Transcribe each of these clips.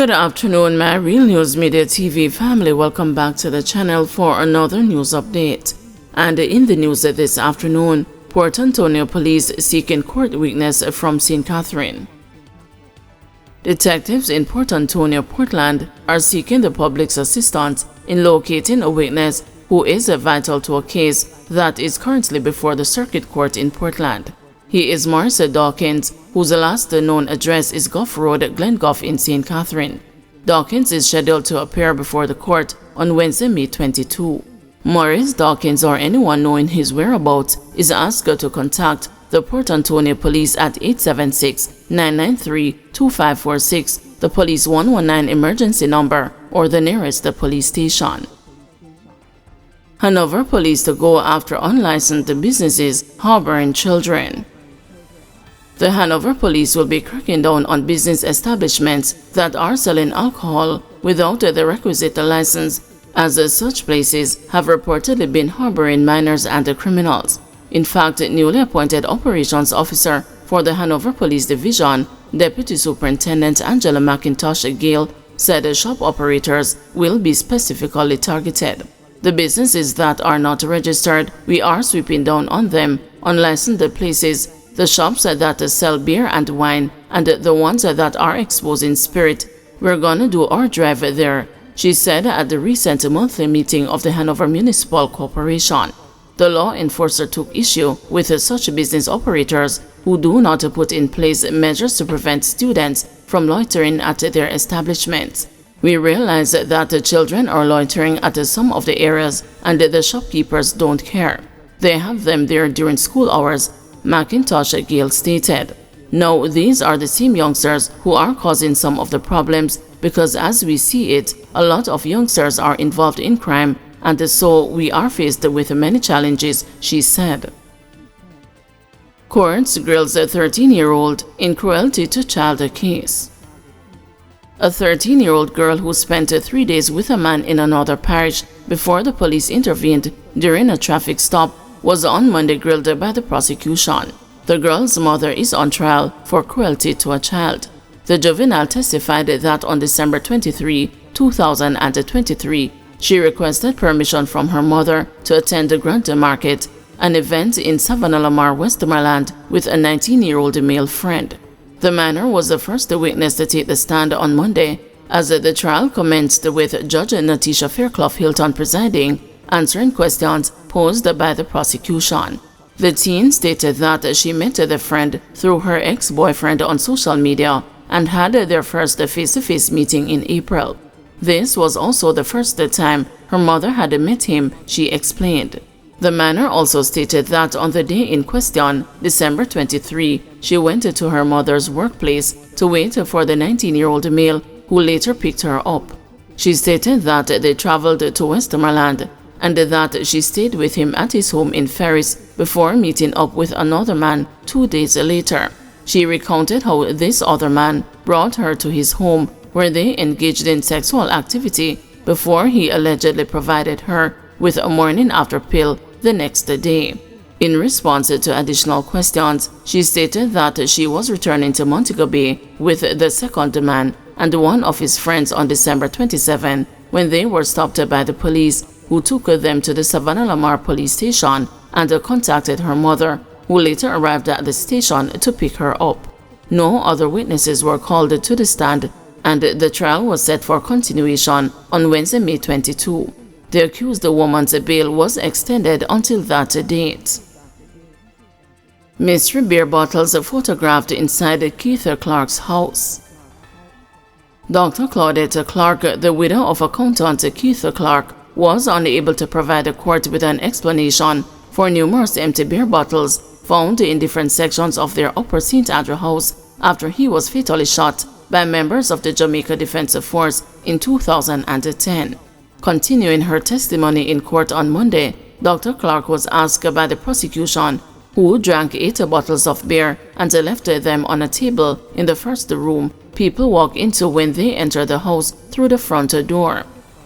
Good afternoon, my Real News Media TV family. Welcome back to the channel for another news update. And in the news this afternoon, Port Antonio police seeking court witness from St. Catherine. Detectives in Port Antonio, Portland are seeking the public's assistance in locating a witness who is vital to a case that is currently before the circuit court in Portland. He is Morris Dawkins, whose last known address is Gough Road, Glengough in St. Catherine. Dawkins is scheduled to appear before the court on Wednesday, May 22. Morris Dawkins or anyone knowing his whereabouts is asked to contact the Port Antonio Police at 876-993-2546, the Police 119 emergency number, or the nearest police station. Hanover Police to go after unlicensed businesses harboring children. The Hanover Police will be cracking down on business establishments that are selling alcohol without the requisite license, as such places have reportedly been harboring minors and criminals. In fact, newly appointed operations officer for the Hanover Police Division, Deputy Superintendent Angela McIntosh Gale, said shop operators will be specifically targeted. The businesses that are not registered, we are sweeping down on them. Unlicensed places, the shops that sell beer and wine, and the ones that are exposing spirit, we're gonna do our drive there, she said at the recent monthly meeting of the Hanover Municipal Corporation. The law enforcer took issue with such business operators who do not put in place measures to prevent students from loitering at their establishments. We realize that the children are loitering at some of the areas and the shopkeepers don't care. They have them there during school hours, McIntosh Gale stated. Now, these are the same youngsters who are causing some of the problems because, as we see it, a lot of youngsters are involved in crime, and so we are faced with many challenges, she said. Courts grills a 13-year-old in cruelty to child case. A 13-year-old girl who spent 3 days with a man in another parish before the police intervened during a traffic stop was on Monday grilled by the prosecution. The girl's mother is on trial for cruelty to a child. The juvenile testified that on December 23, 2023, she requested permission from her mother to attend the Grand Market, an event in Savannah Lamar, Westmoreland, with a 19-year-old male friend. The minor was the first witness to take the stand on Monday, as the trial commenced with Judge Natisha Fairclough Hilton presiding, answering questions posed by the prosecution. The teen stated that she met the friend through her ex-boyfriend on social media and had their first face-to-face meeting in April. This was also the first time her mother had met him, she explained. The minor also stated that on the day in question, December 23, she went to her mother's workplace to wait for the 19-year-old male who later picked her up. She stated that they traveled to Westmoreland and that she stayed with him at his home in Ferris before meeting up with another man 2 days later. She recounted how this other man brought her to his home where they engaged in sexual activity before he allegedly provided her with a morning after pill the next day. In response to additional questions, she stated that she was returning to Montego Bay with the second man and one of his friends on December 27 when they were stopped by the police, who took them to the Savannah Lamar police station and contacted her mother, who later arrived at the station to pick her up. No other witnesses were called to the stand, and the trial was set for continuation on Wednesday, May 22. The accused woman's bail was extended until that date. Mystery beer bottles photographed inside Keith Clark's house. Dr. Claudette Clark, the widow of accountant Keith Clark, was unable to provide the court with an explanation for numerous empty beer bottles found in different sections of their Upper St. Andrew house after he was fatally shot by members of the Jamaica Defense Force in 2010. Continuing her testimony in court on Monday, Dr. Clark was asked by the prosecution who drank 8 bottles of beer and left them on a table in the first room people walk into when they enter the house through the front door.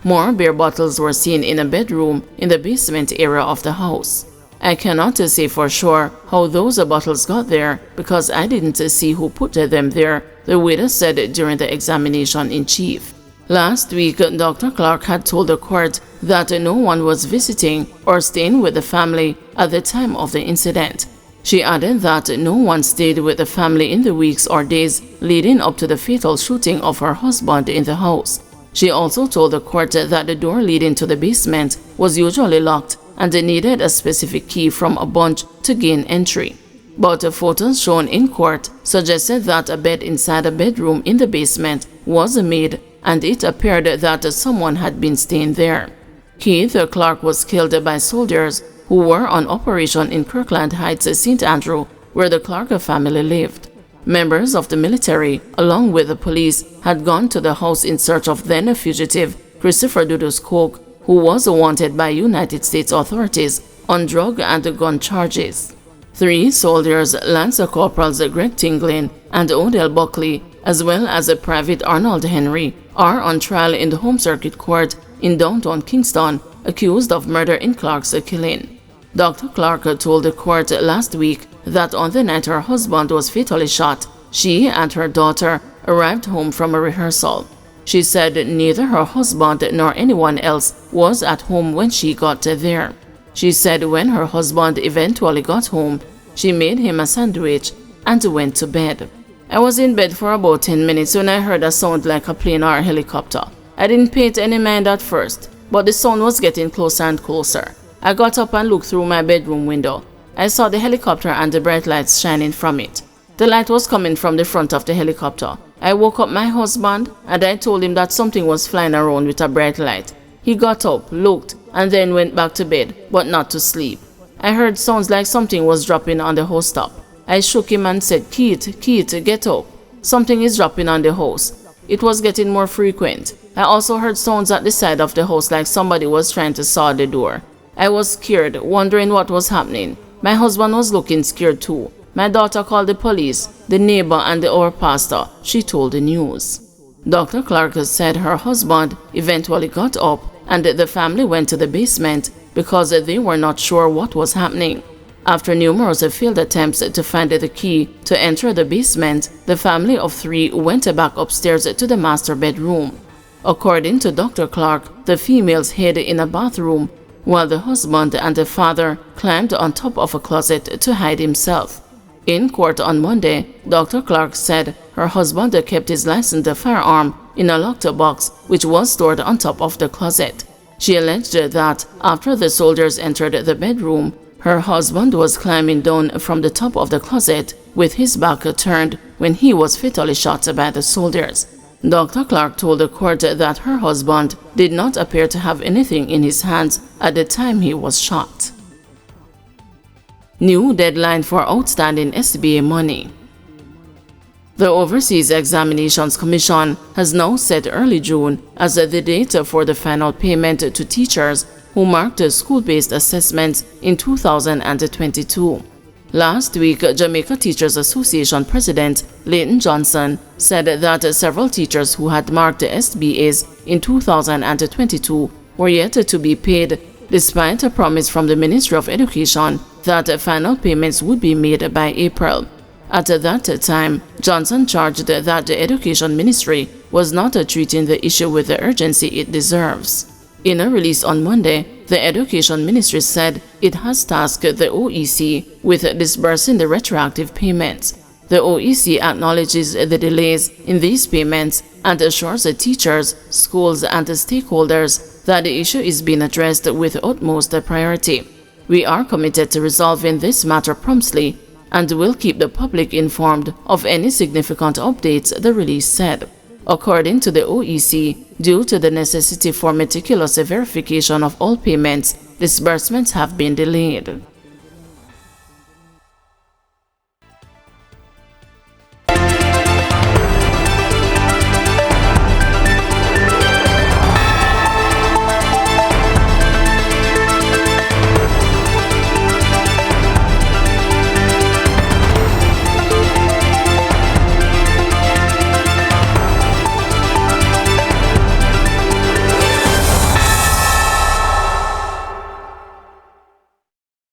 More beer bottles were seen in a bedroom in the basement area of the house. I cannot say for sure how those bottles got there because I didn't see who put them there, the widow said during the examination in chief. Last week, Dr. Clark had told the court that no one was visiting or staying with the family at the time of the incident. She added that no one stayed with the family in the weeks or days leading up to the fatal shooting of her husband in the house. She also told the court that the door leading to the basement was usually locked and they needed a specific key from a bunch to gain entry. But photos shown in court suggested that a bed inside a bedroom in the basement was made and it appeared that someone had been staying there. Keith Clark was killed by soldiers who were on operation in Kirkland Heights, St. Andrew, where the Clark family lived. Members of the military, along with the police, had gone to the house in search of then fugitive Christopher Dudus Coke, who was wanted by United States authorities on drug and gun charges. 3 soldiers, Lance Corporals Greg Tinglin and Odell Buckley, as well as Private Arnold Henry, are on trial in the Home Circuit Court in downtown Kingston, accused of murder in Clark's killing. Dr. Clark told the court last week that on the night her husband was fatally shot, she and her daughter arrived home from a rehearsal. She said neither her husband nor anyone else was at home when she got there. She said when her husband eventually got home, she made him a sandwich and went to bed. I was in bed for about 10 minutes when I heard a sound like a plane or a helicopter. I didn't pay it any mind at first, but the sound was getting closer and closer. I got up and looked through my bedroom window. I saw the helicopter and the bright lights shining from it. The light was coming from the front of the helicopter. I woke up my husband and I told him that something was flying around with a bright light. He got up, looked, and then went back to bed, but not to sleep. I heard sounds like something was dropping on the house top. I shook him and said, Keith, get up. Something is dropping on the house. It was getting more frequent. I also heard sounds at the side of the house like somebody was trying to saw the door. I was scared, wondering what was happening. My husband was looking scared too. My daughter called the police, the neighbor and our pastor. She told the news. Dr. Clark said her husband eventually got up and the family went to the basement because they were not sure what was happening. After numerous failed attempts to find the key to enter the basement, the family of 3 went back upstairs to the master bedroom. According to Dr. Clark, the females hid in a bathroom while the husband and the father climbed on top of a closet to hide himself. In court on Monday, Dr. Clark said her husband kept his licensed firearm in a locked box which was stored on top of the closet. She alleged that after the soldiers entered the bedroom, her husband was climbing down from the top of the closet with his back turned when he was fatally shot by the soldiers. Dr. Clark told the court that her husband did not appear to have anything in his hands at the time he was shot. New deadline for outstanding SBA money. The Overseas Examinations Commission has now set early June as the date for the final payment to teachers who marked school-based assessments in 2022. Last week, Jamaica Teachers Association President Leighton Johnson said that several teachers who had marked SBAs in 2022 were yet to be paid, despite a promise from the Ministry of Education that final payments would be made by April. At that time, Johnson charged that the Education Ministry was not treating the issue with the urgency it deserves. In a release on Monday, the Education Ministry said it has tasked the OEC with disbursing the retroactive payments. The OEC acknowledges the delays in these payments and assures the teachers, schools, and stakeholders that the issue is being addressed with utmost priority. We are committed to resolving this matter promptly and will keep the public informed of any significant updates, the release said. According to the OEC, due to the necessity for meticulous verification of all payments, disbursements have been delayed.